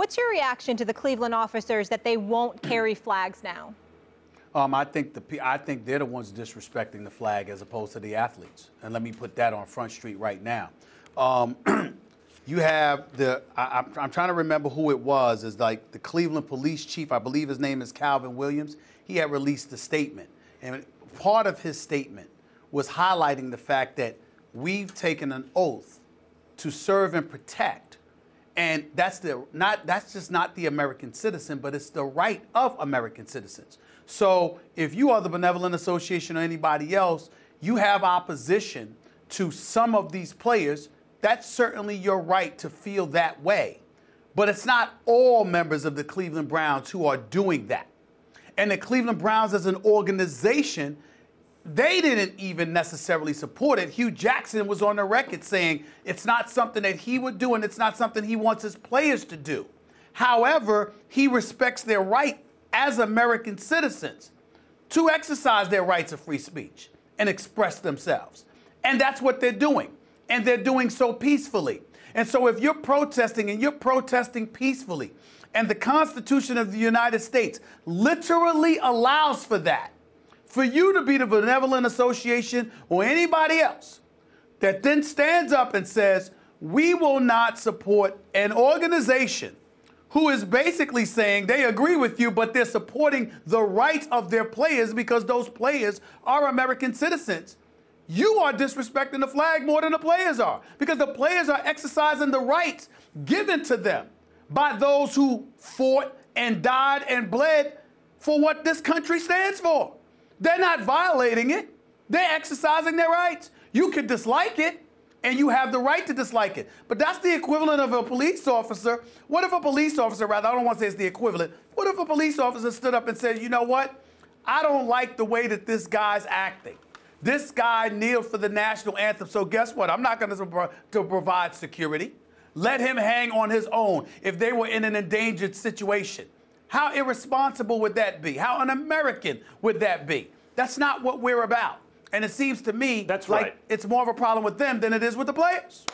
What's your reaction to the Cleveland officers that they won't carry flags now? I think they're the ones disrespecting the flag as opposed to the athletes. And let me put that on Front Street right now. You have I'm trying to remember who it was. Is like the Cleveland police chief. I believe his name is Calvin Williams. He had released a statement, and part of his statement was highlighting the fact that we've taken an oath to serve and protect, and that's just not the American citizen, but it's the right of American citizens. So if you are the Benevolent Association or anybody else, you have opposition to some of these players. That's certainly your right to feel that way. But it's not all members of the Cleveland Browns who are doing that. And the Cleveland Browns as an organization, they didn't even necessarily support it. Hugh Jackson was on the record saying it's not something that he would do and it's not something he wants his players to do. However, he respects their right as American citizens to exercise their rights of free speech and express themselves. And that's what they're doing. And they're doing so peacefully. And so if you're protesting and you're protesting peacefully, and the Constitution of the United States literally allows for that, for you to be the Benevolent Association or anybody else that then stands up and says, we will not support an organization who is basically saying they agree with you, but they're supporting the rights of their players because those players are American citizens. You are disrespecting the flag more than the players are, because the players are exercising the rights given to them by those who fought and died and bled for what this country stands for. They're not violating it. They're exercising their rights. You could dislike it, and you have the right to dislike it. But that's the equivalent of a police officer. What if a police officer, rather, I don't want to say it's the equivalent. What if a police officer stood up and said, you know what? I don't like the way that this guy's acting. This guy kneeled for the national anthem, so guess what? I'm not going to provide security. Let him hang on his own if they were in an endangered situation. How irresponsible would that be? How un-American would that be? That's not what we're about. And it seems to me that's like right. It's more of a problem with them than it is with the players.